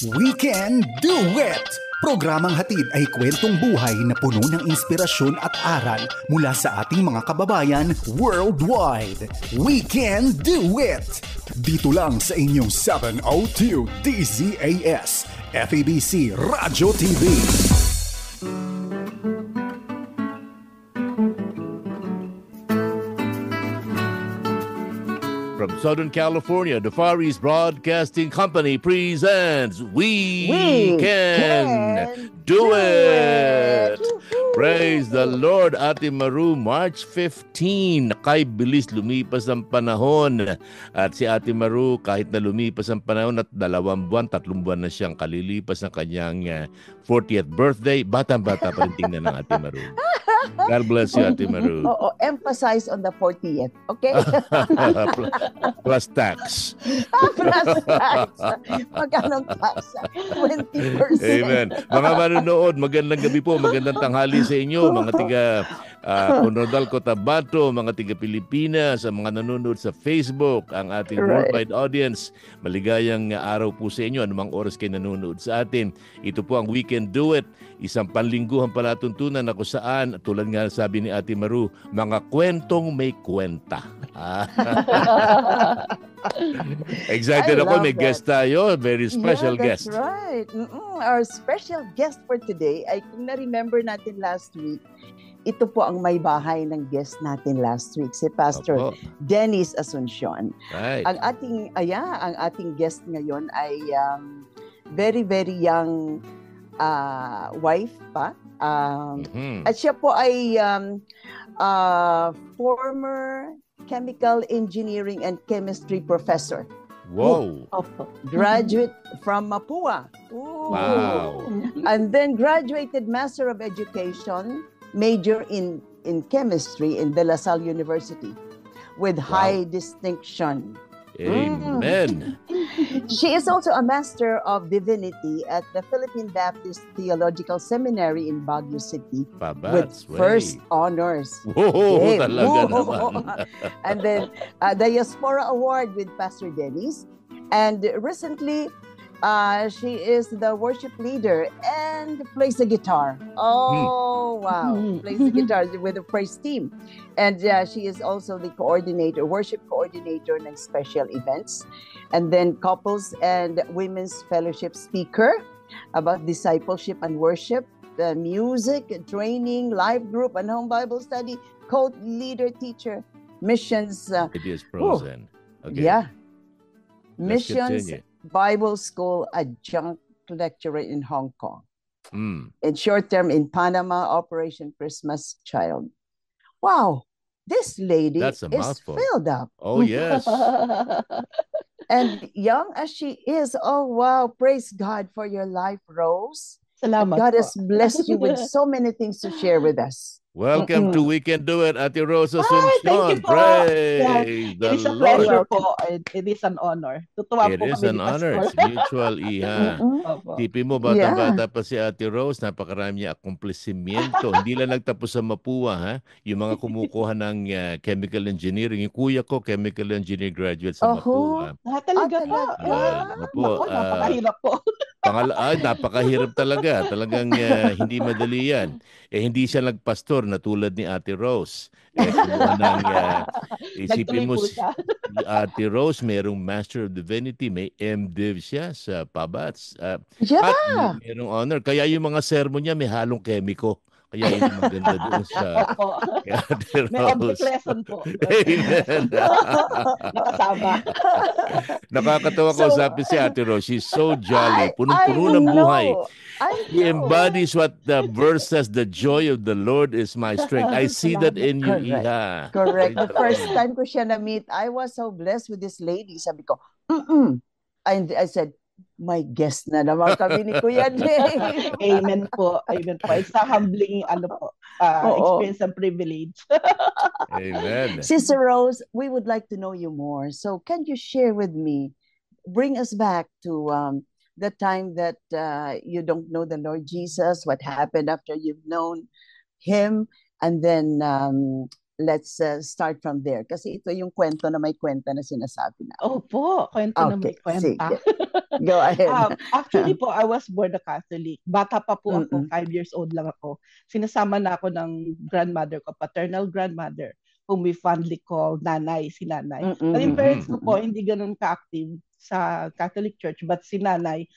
We Can Do It! Programang hatid ay kwentong buhay na puno ng inspirasyon at aral mula sa ating mga kababayan worldwide. We Can Do It! Dito lang sa inyong 702 DZAS, FEBC Radyo TV. From Southern California, the Far East Broadcasting Company presents We Can Do It! Praise the Lord, Ate Maru, March 15. Kay bilis lumipas ang panahon. At si Ate Maru, kahit na lumipas ang panahon at 2 buwan, 3 buwan na siyang kalilipas ng kanyang 40th birthday, batang-bata pa rin tingnan ng Ate Maru. God bless you, Ate Maru. Oo, emphasize on the 40th, okay? Plus tax. Plus tax. Magkano tax? 20%. Amen. Mga manonood, magandang gabi po, magandang tanghali sa inyo, mga tiga Conrodal Cotabato, mga tiga Pilipinas, ang mga nanonood sa Facebook, ang ating worldwide audience. Maligayang araw po sa inyo, anumang oras kayo nanonood sa atin. Ito po ang We Can Do It, isang panlingguhang palatuntunan na kung saan, tulad nga sabi ni Ate Maru, mga kwentong may kwenta. Excited ako, may guest tayo, very special guest. That's right. Our special guest for today ay kung na-remember natin last week, ito po ang may bahay ng guest natin last week, si Pastor Dennis Asuncion. Right. Ang ating guest ngayon ay very, very young wife pa. At siya po ay former chemical engineering and chemistry professor. Whoa. Graduate from Mapua. Ooh. Wow. And then graduated Master of Education, major in chemistry in De La Salle University with high distinction. Amen. She is also a Master of Divinity at the Philippine Baptist Theological Seminary in Baguio City with first honors. Whoa, talaga naman. And then Diaspora Award with Pastor Dennis. And recently, she is the worship leader and plays the guitar. Oh, wow. Plays the guitar with the praise team. And she is also the coordinator, worship coordinator ng special events. And then couples and women's fellowship speaker about discipleship and worship, music, training, life group, and home Bible study, co-leader, teacher, missions. It is frozen. Okay. Yeah. Let's Missions. continue. Bible School adjunct lecturer in Hong Kong. In short term in Panama, Operation Christmas Child. Wow, this lady is filled up. Oh, yes. And young as she is, oh wow, praise God for your life, Rose. Salamat. God has blessed you with so many things to share with us. Welcome to We Can Do It, Ate Rose Asuncion. Thank you po. Praise the It is a Lord. pleasure po. It is an honor. Tutuwa It po is kami an ni honor. Pastor. It's mutual, Iha. Tipin mo, bata-bata pa si Ate Rose, napakarami niya akumplesimiento. Hindi lang nagtapos sa Mapua, ha? Yung mga kumukuha ng chemical engineering. Yung kuya ko, chemical engineering graduate sa Mapua. Talaga po. Napakahirap po. Napakahirap talaga. Talagang hindi madali yan. Hindi siya nagpastor na tulad ni Ate Rose. Isipin mo, si Ate Rose mayroong Master of Divinity, may MDiv siya sa Pabats. At mayroong honor. Kaya yung mga sermon niya may halong kemiko. Kaya hindi maganda doon sa Ate Rose. May object lesson po. Amen. Nakasama. Nakakatawa ko sabi si Ate Rose. She's so jolly. Punong-puno ng buhay. He embodies what the verse says, the joy of the Lord is my strength. I see that in you, Iha. Correct. The first time ko siya na-meet, I was so blessed with this lady. Sabi ko, And I said, my guest na naman kami ni Kuya Jay. Amen po. Amen po. It's a humbling experience and privilege. Amen. Sister Rose, we would like to know you more. So can you share with me, bring us back to the time that you don't know the Lord Jesus, what happened after you've known Him, and then let's start from there. Kasi ito yung kwento na may kwenta na sinasabi na. Opo, kwento na may kwenta. Sige. Go ahead. Actually po, I was born a Catholic. Bata pa po ako, 5 years old lang ako. Sinasama na ako ng grandmother ko, paternal grandmother, whom we fondly call nanay, si nanay. But yung parents ko po, hindi ganun ka-active sa Catholic Church, but si nanay,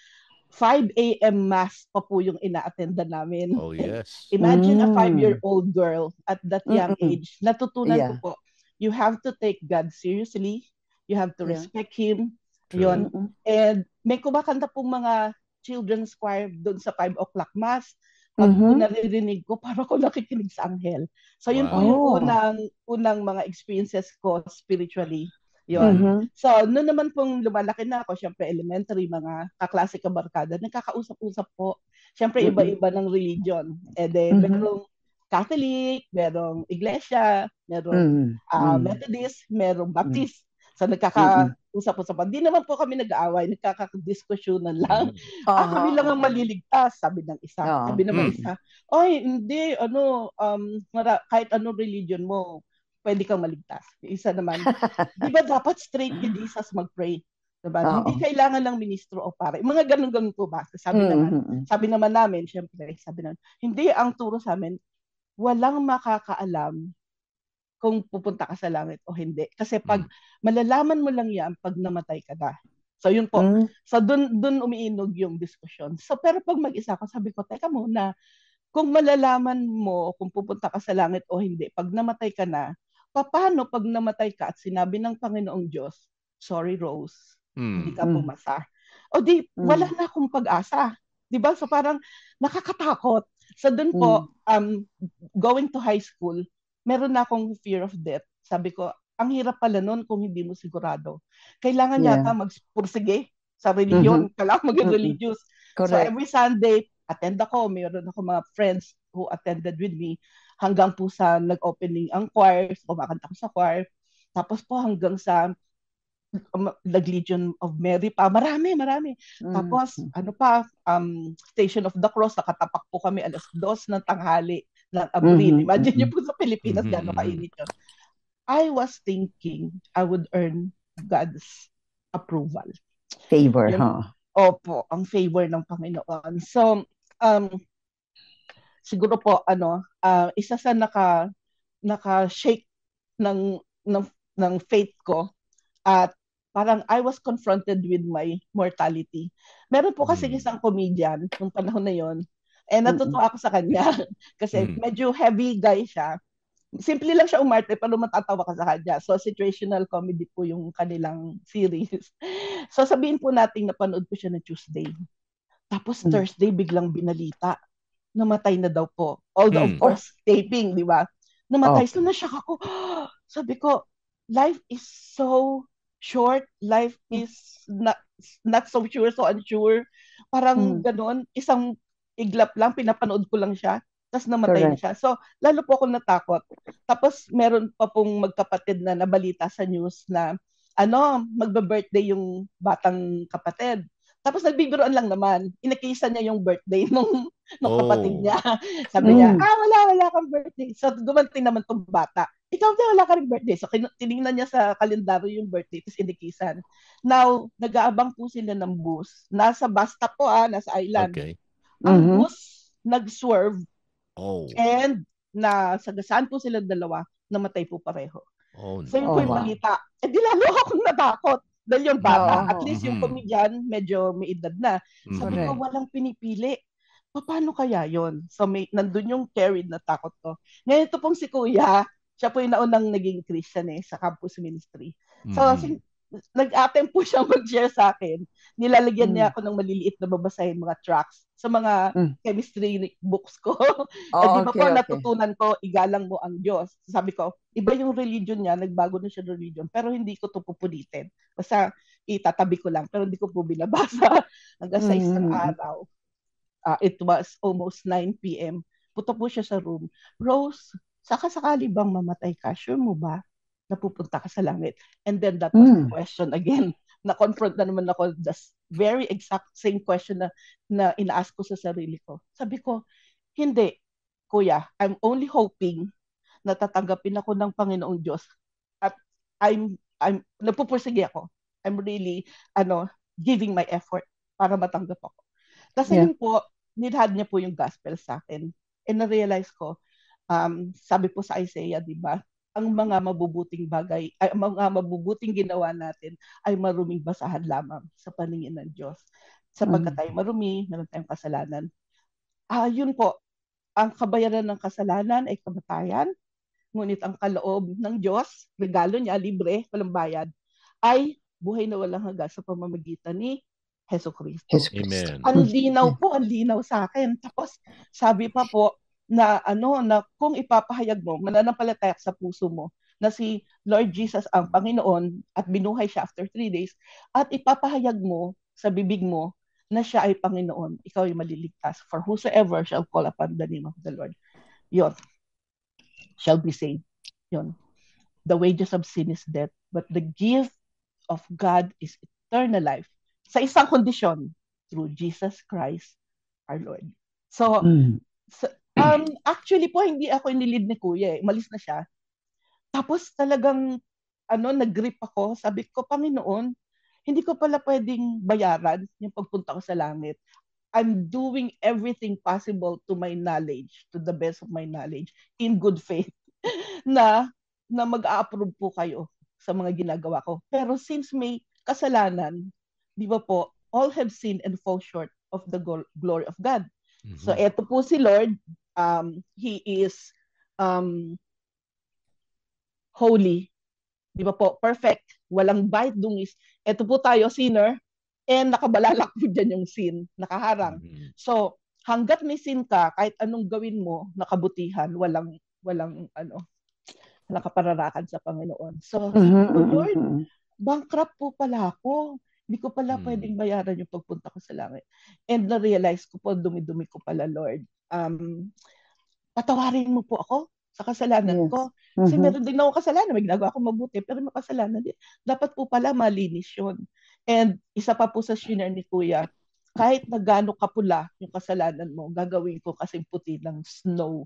5 a.m. mass pa po yung ina-attenda namin. Oh, yes. Imagine a 5-year-old girl at that young age. Natutunan ko po, you have to take God seriously. You have to respect Him. Yun. And may kumakanta pong mga children's choir doon sa 5 o'clock mass. Pag naririnig ko, parang ko nakikinig sa anghel. So yun po yung unang mga experiences ko spiritually. Yun. So, noon naman pong lumalaki na ako, syempre elementary, mga kaklase kabarkada, nagkakausap-usap po. Syempre, iba-iba ng religion. Eh, merong Catholic, merong Iglesia, merong Methodist, merong Baptist. So, nagkakausap-usap. Di naman po kami nag-aaway, nagkakadiskusyonan lang. Kami lang ang maliligtas, sabi ng isa. Sabi naman isa, ay, hindi, kahit anong religion mo, pwede kang maligtas. Isa naman, di ba dapat straight kay Jesus mag-pray? Diba? Hindi kailangan ng ministro o pare. Mga ganun-ganun po ba? Sabi naman namin, syempre, hindi ang turo sa amin, walang makakaalam kung pupunta ka sa langit o hindi. Kasi pag malalaman mo lang yan, pag namatay ka na. So yun po. So dun umiinog yung diskusyon. So pero pag mag-isa ko, sabi ko, teka muna, kung malalaman mo kung pupunta ka sa langit o hindi, pag namatay ka na, paano pag namatay ka at sinabi ng Panginoong Diyos, sorry Rose, hindi ka pumasa. O di, wala na akong pag-asa. Diba? So parang nakakatakot. So dun po, going to high school, meron na akong fear of death. Sabi ko, ang hirap pala nun kung hindi mo sigurado. Kailangan yata magpursige sa religion. Kailangan maging religious. So every Sunday, attend ako. Meron ako mga friends who attended with me hanggang po sa nag-opening ang choir. Kumakanta ko sa choir. Tapos po hanggang sa Legion of Mary pa. Marami. Tapos, Station of the Cross, nakatapak po kami 2:00 ng tanghali ng Abril. Imagine niyo po sa Pilipinas, gano'ng kainit yun. I was thinking I would earn God's approval. Favor, Opo, ang favor ng Panginoon. So, siguro po, isa sa naka-shake ng faith ko at parang I was confronted with my mortality. Meron po kasi isang comedian nung panahon na yon, natutuwa ako sa kanya kasi medyo heavy guy siya. Simple lang siya umarte pero matatawa ka sa kanya. So situational comedy po yung kanilang series. So sabihin po natin napanood ko siya na Tuesday. Tapos Thursday biglang binalita, namatay na daw po. Although of course taping, di ba? Namatay. So na-shock ako. Sabi ko, life is so short, life is not so sure, so unsure. Parang gano'n, isang iglap lang, pinapanood ko lang siya, tapos namatay na siya. So, lalo po ako natakot. Tapos, meron pa pong magkapatid na nabalita sa news na, magba-birthday yung batang kapatid. Tapos, nagbibiroan lang naman. Inakisa niya yung birthday nung kapatid niya. Sabi niya, wala kang birthday. So, dumating naman tong bata. Ikaw na wala ka rin birthday. So, tinignan niya sa kalendaryo yung birthday, tapos inikisan. Now, nag-aabang po sila ng bus. Nasa bus stop po, nasa island. Okay. Ang bus, nag-swerve. And, nasagasaan po sila dalawa, namatay po pareho. So, yun po yung balita. Di lalo akong natakot. Dahil yung bata, at least yung komedyan, medyo may edad na. Sabi ko, walang pinipili. Paano kaya yon? So, nandun yung carried na takot ko. Ngayon ito pong si Kuya, siya po yung naunang naging Christian sa campus ministry. So, nag-attempt po siyang mag-share sa akin. Nilalagyan niya ako ng maliliit na babasahin mga tracts sa mga chemistry books ko. Di ba po, natutunan ko, igalang mo ang Diyos. Sabi ko, iba yung religion niya, nagbago na siya ng religion, pero hindi ko ito pupulitin. Basta itatabi ko lang, pero hindi ko po binabasa. Hanggang sa isang araw, it was almost 9 p.m. Punta po siya sa room. Rose, sakali bang mamatay ka? Sure mo ba? Napupunta ka sa langit. And then that was the question again. Na-confront na naman ako the very exact same question na ina-ask ko sa sarili ko. Sabi ko, hindi, Kuya, I'm only hoping natatanggapin ako ng Panginoong Diyos. At nagpupursige ako. I'm really, giving my effort para matanggap ako. Kasi yun po, nilahad niya po yung gospel sa akin. And na-realize ko, sabi po sa Isaiah, di ba, ang mga mabubuting bagay, ay mga mabubuting ginawa natin ay maruming basahan lamang sa paningin ng Diyos. Sapagkat tayo marumi, meron tayong kasalanan. Yun po, ang kabayaran ng kasalanan ay kamatayan, ngunit ang kaloob ng Diyos, regalo niya, libre, walang bayad, ay buhay na walang hanggan sa pamamagitan ni Hesus Kristo. Amen. Ang linaw sa akin. Tapos sabi pa po na na kung ipapahayag mo, mananampalataya sa puso mo na si Lord Jesus ang Panginoon at binuhay siya after 3 days, at ipapahayag mo sa bibig mo na siya ay Panginoon, ikaw ay maliligtas. For whosoever shall call upon the name of the Lord, yon shall be saved. Yon. The wages of sin is death, but the gift of God is eternal life. Sa isang kondisyon, through Jesus Christ, our Lord. So, actually po, hindi ako inilid ni Kuya. Umalis na siya. Tapos talagang, nag-grip ako. Sabi ko, Panginoon, hindi ko pala pwedeng bayaran yung pagpunta ko sa langit. I'm doing everything possible to my knowledge, to the best of my knowledge, in good faith, na mag-a-approve po kayo sa mga ginagawa ko. Pero since may kasalanan, di ba po, all have sinned and fall short of the glory of God. Mm-hmm. So eto po si Lord, He is holy, di ba po, perfect, walang bite dungis. Eto po tayo, sinner, and nakabalalak po dyan yung sin, nakaharang. Mm-hmm. So, hanggat may sin ka, kahit anong gawin mo, nakabutihan, walang nakapararakan sa Panginoon. So, Lord, bankrupt po pala ako. Hindi ko pala pwedeng bayaran yung pagpunta ko sa langit. And na-realize ko po, dumi-dumi ko pala, Lord. Patawarin mo po ako sa kasalanan ko. Kasi meron din ako kasalanan. May ginagawa ako mabuti, pero may kasalanan din. Dapat po pala malinis yun. And isa pa po sa shinare ni Kuya, kahit na gaano kapula yung kasalanan mo, gagawin ko kasing puti ng snow.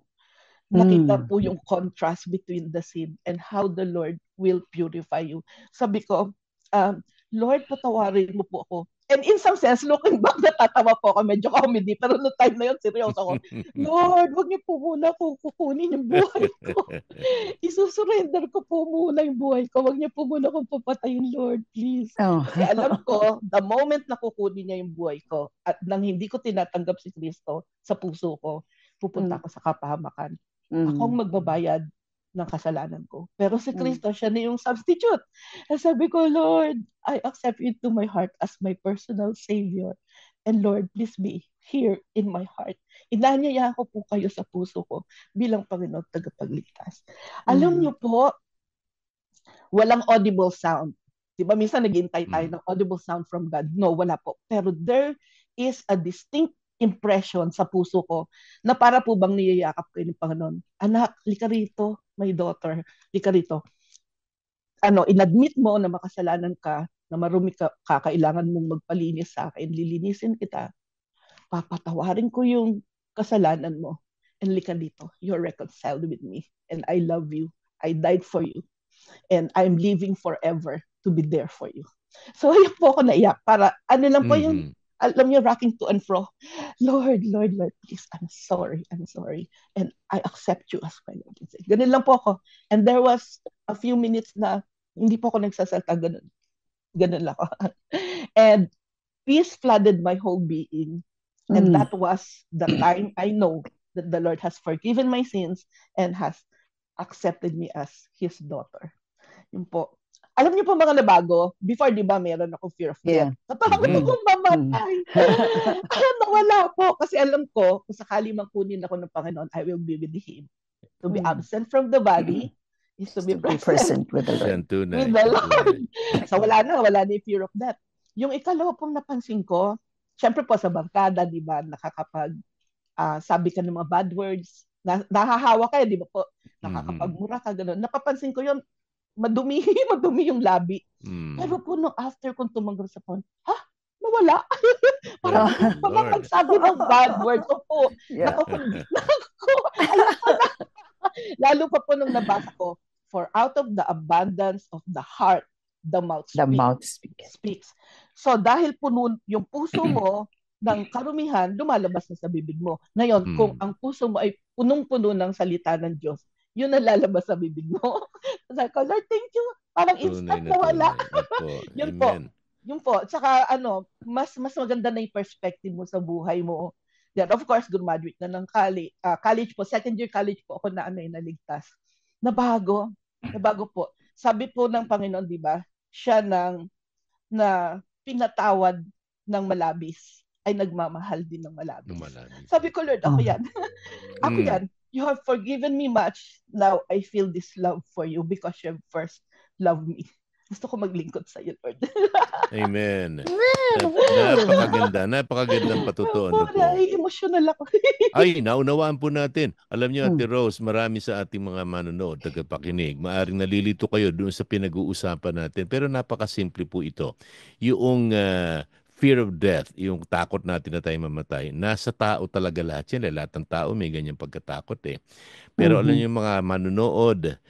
Nakita po yung contrast between the sin and how the Lord will purify you. Sabi ko, Lord, patawarin mo po ako. And in some sense, looking back, natatawa po ako, medyo comedy, pero no time na yun, seryoso ako. Lord, wag niyo po muna po kukunin yung buhay ko. Isusurrender ko po muna yung buhay ko. Wag niyo po muna kong papatayin, Lord, please. Kasi alam ko, the moment na kukunin niya yung buhay ko, at nang hindi ko tinatanggap si Kristo sa puso ko, pupunta ako sa kapahamakan. Akong magbabayad ng kasalanan ko. Pero si Kristo, siya na yung substitute. At sabi ko, Lord, I accept you to my heart as my personal Savior. And Lord, please be here in my heart. Inanyayahan ko po kayo sa puso ko bilang Panginoon tagapagligtas. Alam niyo po, walang audible sound. Diba, minsan naghihintay tayo ng audible sound from God. No, wala po. Pero there is a distinct impression sa puso ko na para po bang niyayakap ko ng Panginoon. Anak, lika rito, my daughter, lika rito. Inadmit mo na makasalanan ka, na marumi ka, kailangan mong magpalinis sa akin, lilinisin kita. Papatawarin ko yung kasalanan mo. And lika dito, you're reconciled with me. And I love you. I died for you. And I'm living forever to be there for you. So, ayun po ako naiyak. Para, lang po yung alam niyo, rocking to and fro. Lord, please, I'm sorry. And I accept you as my Lord and Savior. Ganun lang po ako. And there was a few minutes na hindi po ako nagsasalta. Ganun lang ako. And peace flooded my whole being. And that was the time I know that the Lord has forgiven my sins and has accepted me as His daughter. Yun po. Alam niyo po mga nabago, before, di ba, meron akong fear of death. Natakot akong mamatay. Nawala po. Kasi alam ko, kung sakali makunin ako ng Panginoon, I will be with Him. To be absent from the body is to be present with the Lord. With the Lord. So wala na yung fear of death. Yung ikalawa pong napansin ko, syempre po sa barkada, di ba, nakakapag sabi ka ng mga bad words, nahahawa ka, di ba po, nakakapagmura ka, gano'n. Napapansin ko yun, madumi yung labi. Pero po nung after kong tumanggap sa phone, nawala. Parang pagsabi ng bad word ko po. Yeah. Lalo pa po nung nabasa ko, for out of the abundance of the heart, the mouth speaks. So dahil puno yung puso mo ng karumihan, lumalabas na sa bibig mo. Ngayon, kung ang puso mo ay punong-puno ng salita ng Diyos, yun ang lalabas sa bibig mo. Sabi ko, Lord, thank you. Parang instant na wala. Yun po. Yun po. Tsaka mas maganda na yung perspective mo sa buhay mo. Then, of course, graduate na ng college po. Second year college po ako na naligtas. Nabago po. Sabi po ng Panginoon, di ba, siya na pinatawad ng malabis ay nagmamahal din ng malabis. Sabi ko, Lord, ako yan. Ako yan. You have forgiven me much. Now, I feel this love for you because you have first loved me. Gusto ko maglingkod sa iyo, Lord. Amen. Napakagandang patutuan po. Ay, emotional ako. Ay, naunawaan po natin. Alam niyo, Ate Rose, marami sa ating mga manonood, tagapakinig, maaring nalilito kayo doon sa pinag-uusapan natin. Pero napakasimple po ito. Yung fear of death, yung takot natin na tayo mamatay, nasa tao talaga lahat yan. Lahat ng tao may ganyang pagkatakot eh. Pero alam niyo mga manonood,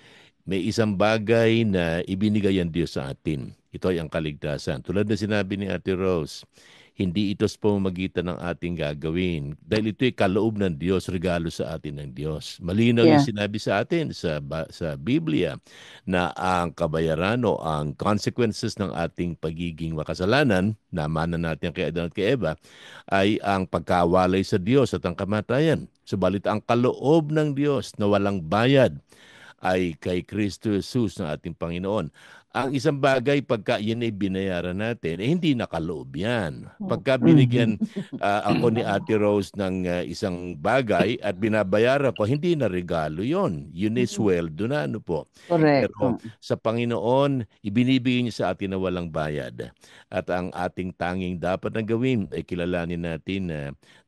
may isang bagay na ibinigay ang Diyos sa atin. Ito ay ang kaligtasan. Tulad na sinabi ni Ate Rose, hindi ito sa pamamagitan ng ating gagawin. Dahil ito ay kaloob ng Diyos, regalo sa atin ng Diyos. Malinaw yung sinabi sa atin sa Biblia na ang kabayaran o ang consequences ng ating pagiging makasalanan, namanan natin kay Adan at kay Eva, ay ang pagkawalay sa Diyos at ang kamatayan. Subalit ang kaloob ng Diyos na walang bayad ay kay Kristo Jesus na ating Panginoon. Ang isang bagay, pagka yan ay binayaran natin, hindi nakaloob yan. Pagka binigyan ako ni Ate Rose ng isang bagay at binabayaran ko, hindi na regalo yon. Yun ay sweldo na, po. Correct. Pero sa Panginoon, ibinibigay niya sa atin na walang bayad. At ang ating tanging dapat na gawin ay kilalanin natin na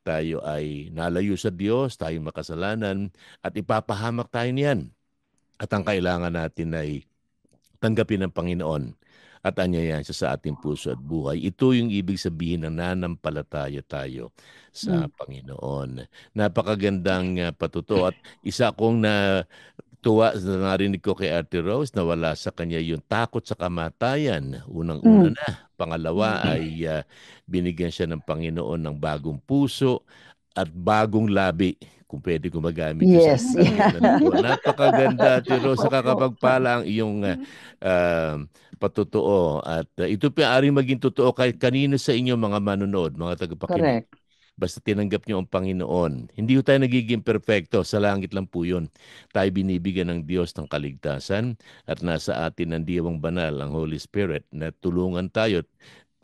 tayo ay nalayo sa Diyos, tayo makasalanan, at ipapahamak tayo niyan. At ang kailangan natin ay tanggapin ng Panginoon at anyayahan siya sa ating puso at buhay. Ito yung ibig sabihin ng nanampalataya tayo sa Panginoon. Napakagandang patuto at isa kong tuwa na narinig ko kay Ate Rose na wala sa kanya yung takot sa kamatayan. Unang-una na. Pangalawa ay binigyan siya ng Panginoon ng bagong puso at bagong labi, kung pwede ko magamit. Yes. Napakaganda, Ate Rose, sa kakapagpala ang iyong patutuo. At ito pinaaring maging totoo kahit kanino sa inyo mga manonood, mga tagapakinig. Correct. Basta tinanggap niyo ang Panginoon. Hindi tayo nagiging perfecto. Sa langit lang po yun. Tayo binibigyan ng Diyos ng kaligtasan at nasa atin ang Diyawang Banal, ang Holy Spirit, na tulungan tayo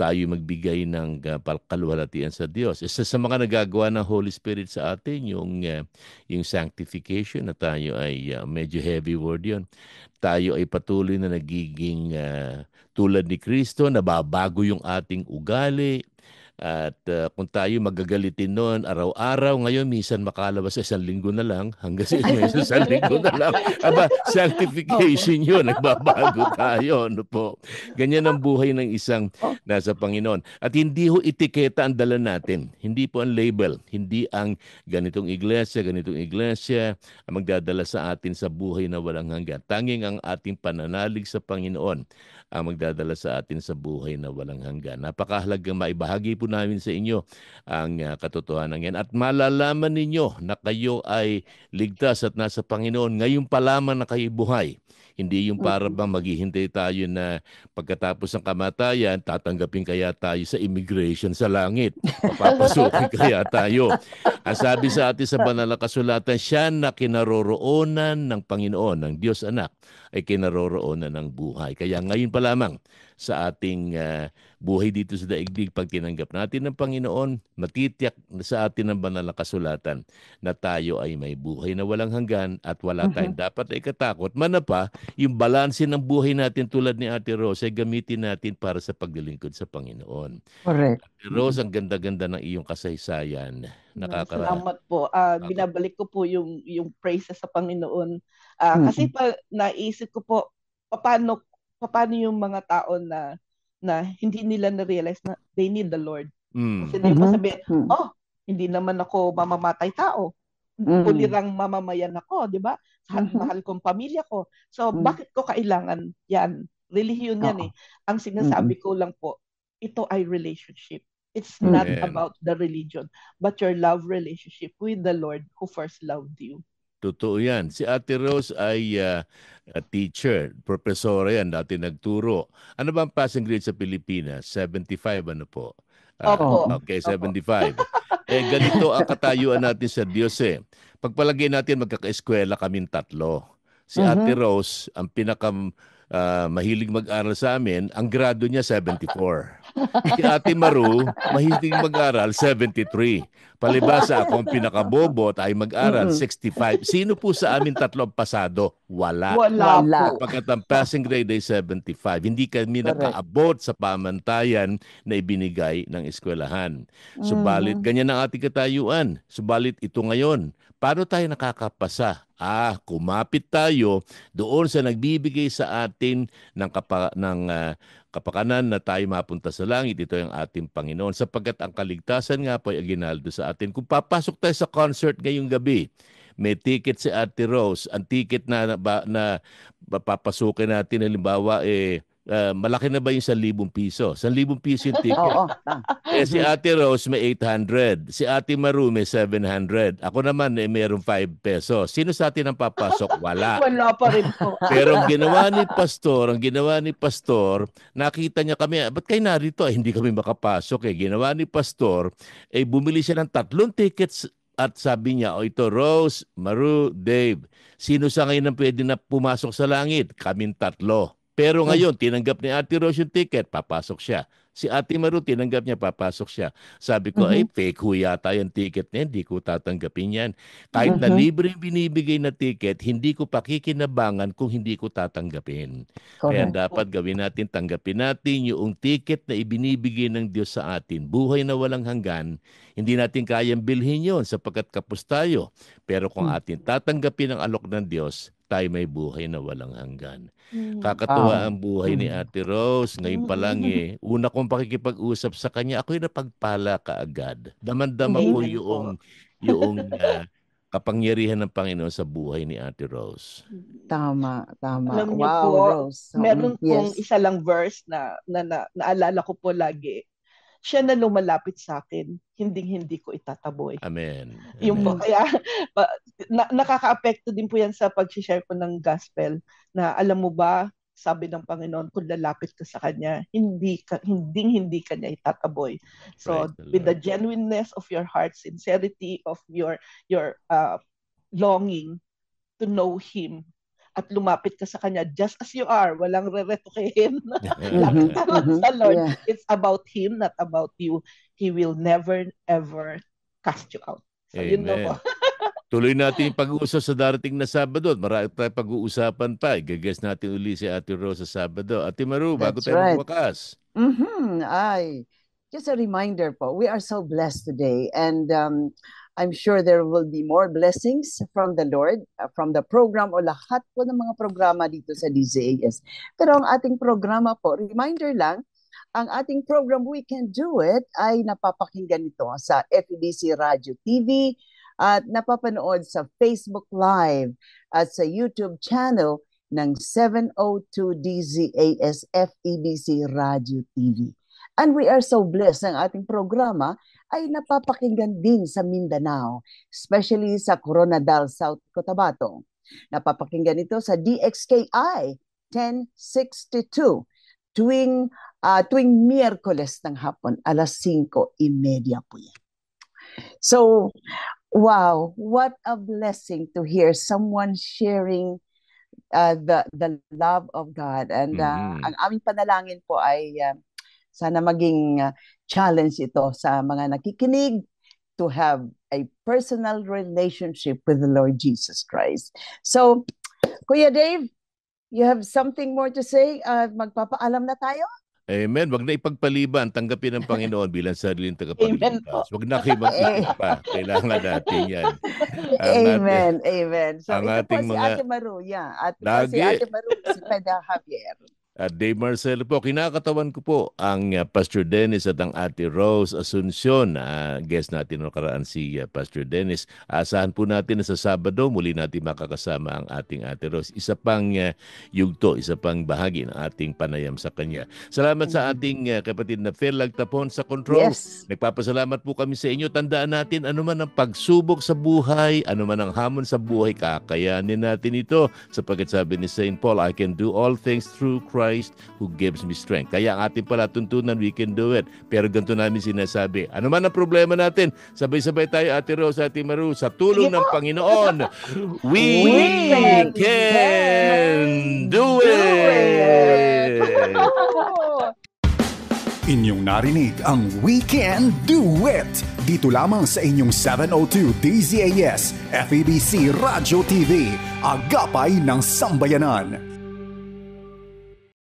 magbigay ng kaluwalhatian sa Diyos. Isa sa mga nagagawa ng Holy Spirit sa atin, yung sanctification, na tayo ay medyo heavy word yun. Tayo ay patuloy na nagiging tulad ni Kristo, nababago yung ating ugali. At kung tayo magagalitin noon araw-araw, ngayon minsan makalabas sa 1 linggo na lang, hanggang sa 1 linggo na lang. Aba, sanctification yun, nagbabago tayo. Ano po? Ganyan ang buhay ng isang nasa Panginoon. At hindi ho etiketa ang dala natin. Hindi po ang label. Hindi ang ganitong iglesia ang magdadala sa atin sa buhay na walang hanggan. Tanging ang ating pananalig sa Panginoon ang magdadala sa atin sa buhay na walang hanggan. Napakahalagang maibahagi po namin sa inyo ang katotohanan yan. At malalaman ninyo na kayo ay ligtas at nasa Panginoon. Ngayon pa lamang na kayo buhay. Hindi yung para bang maghihintay tayo na pagkatapos ng kamatayan, tatanggapin kaya tayo sa immigration sa langit. Papapasukin kaya tayo. Ang sabi sa atin sa banal na kasulatan, siya na kinaroroonan ng Panginoon, ng Diyos Anak, ay kinaroroonan ng buhay. Kaya ngayon pa lamang sa ating buhay dito sa daigdig, pag tinanggap natin ng Panginoon, matitiyak sa atin ng banal na kasulatan na tayo ay may buhay na walang hanggan at wala tayong dapat ay katakot. Manapa, yung balanse ng buhay natin tulad ni Ate Rose ay gamitin natin para sa paglilingkod sa Panginoon. Correct. Ate Rose, ang ganda-ganda ng iyong kasaysayan. Salamat po. Binabalik ko po yung praises sa Panginoon. Kasi naisip ko po, paano yung mga tao na hindi nila na-realize na they need the Lord. Kasi hindi mo sabihin, hindi naman ako mamamatay tao. Pulirang mamamayan ako, di ba? Mahal kong pamilya ko. So, bakit ko kailangan yan? Relihiyon yan eh. Ang sinasabi ko lang po, ito ay relationship. It's not about the religion, but your love relationship with the Lord who first loved you. Totoo yan. Si Ate Rose ay teacher, profesora yan, dati nagturo. Ano ba ang passing grade sa Pilipinas? 75 ano po? Opo. Okay, 75. Ganito ang katayuan natin sa Diyos eh. Pagpalagay natin magkakaeskwela kaming tatlo. Si Ate Rose, ang mahilig mag-aral sa amin, ang grado niya 74. Si Ate Maru, mahilig mag-aral 73. Palibasa ako ang pinakabobo at ay mag-aral 65. Sino po sa amin tatlo ang pasado? Wala. Wala. Pagkat ang passing grade ay 75. Hindi kami nakaabot sa pamantayan na ibinigay ng eskwelahan. Subalit, ganyan ang ating katayuan. Subalit ito ngayon. Paano tayo nakakapasa? Kumapit tayo doon sa nagbibigay sa atin ng kapakanan na tayo mapunta sa langit. Ito ang ating Panginoon. Sapagkat ang kaligtasan nga po ay aginaldo sa atin. Kung papasok tayo sa concert ngayong gabi, may ticket si Ate Rose. Ang ticket na papasukin natin, halimbawa, malaki na ba yung 1,000 piso? 1,000 piso yung ticket. Si Ate Rose may 800. Si Ate Maru may 700. Ako naman mayroong 5 pesos. Sino sa atin ang papasok? Wala. Wala pa rin po. Pero ang ginawa ni Pastor, nakita niya kami, ba't kayo narito? Hindi kami makapasok eh. Ginawa ni Pastor, bumili siya ng 3 tickets at sabi niya, ito Rose, Maru, Dave, sino sa ngayon ang pwede na pumasok sa langit? Kaming 3. Pero ngayon, tinanggap ni Ate Rose yung ticket, papasok siya. Si Ate Maru, tinanggap niya, papasok siya. Sabi ko, fake ho yata yung ticket niya, hindi ko tatanggapin yan. Kahit na libre yung binibigay na ticket, hindi ko pakikinabangan kung hindi ko tatanggapin. Kaya dapat gawin natin, tanggapin natin yung ticket na ibinibigay ng Diyos sa atin. Buhay na walang hanggan, hindi natin kayang bilhin yun sapagkat kapos tayo. Pero kung atin tatanggapin ang alok ng Diyos, tayo may buhay na walang hanggan. Kakatuwa ang buhay ni Ate Rose. Ngayon pa lang una kong pakikipag-usap sa kanya, ako'y napagpala kaagad. Damandama ko yung kapangyarihan ng Panginoon sa buhay ni Ate Rose. Tama. Alam niyo Wow, po, Rose. meron pong isa lang verse na naalala ko po lagi. Siya na lumalapit sa akin, hindi ko itataboy. Amen. Yung po, kaya nakaka-apekto din po yan sa pag-share ko ng gospel na alam mo ba, sabi ng Panginoon, kung lalapit ka sa Kanya, hindi ka niya itataboy. So, with the genuineness of your heart, sincerity of your longing to know Him, at lumapit ka sa Kanya just as you are, walang re-retokehin. Lapit ka lang sa Lord. Yeah. It's about Him, not about you. He will never, ever cast you out. So, yun na po. Tuloy natin yung pag-uusap sa darating na Sabado. Marami tayong pag-uusapan pa. Igagess natin uli si Ate Rose sa Sabado. Ate Maru, bago tayo magwakas. Just a reminder po, we are so blessed today. And I'm sure there will be more blessings from the Lord, from the program o lahat po ng mga programa dito sa DZAS. Pero ang ating programa po, reminder lang, ang ating program We Can Do It ay napapakinggan ito sa FEBC Radio TV at napapanood sa Facebook Live at sa YouTube channel ng 702 DZAS FEBC Radio TV. And we are so blessed ang ating programa ay napapakinggan din sa Mindanao, especially sa Coronadal, South Cotabato. Napapakinggan ito sa DXKI 1062 tuwing Miyerkules ng hapon, 5:30 po yan. So, wow, what a blessing to hear someone sharing the love of God. And ang aming panalangin po ay sana maging challenge ito sa mga nakikinig to have a personal relationship with the Lord Jesus Christ. So, Kuya Dave, you have something more to say? Magpapaalam na tayo? Amen. Wag na ipagpaliban. Tanggapin ng Panginoon bilang sariling tagapagligtas. Wag na kayo mag-isip pa. Kailangan natin yan. Amen. So, ang ito ating po si mga Ate Maru. Yeah. At si Ate Maru, si Pedro Javier. At Dave Marcelo po, kinakatawan ko po ang Pastor Dennis at ang Ate Rose Asuncion. Guest natin nakaraan si Pastor Dennis. Asahan po natin na sa Sabado muli natin makakasama ang ating Ate Rose. Isa pang yugto, isa pang bahagi ng ating panayam sa kanya. Salamat sa ating kapatid na Phil Lagtapon sa control. Yes. Nagpapasalamat po kami sa inyo. Tandaan natin, anuman ang pagsubok sa buhay, anuman ang hamon sa buhay, kakayanin natin ito. Sapagkat sabi ni St. Paul, I can do all things through Christ who gives me strength. Kaya ang ating palatuntunan, we can do it. Pero ganito namin sinasabi, ano man ang problema natin, sabay-sabay tayo, Ate Rose, Ate Maru, sa tulong ng Panginoon, we can do it! Inyong narinig ang Weekend Duet dito lamang sa inyong 702 DZAS FEBC Radio TV, Agapay ng Sambayanan.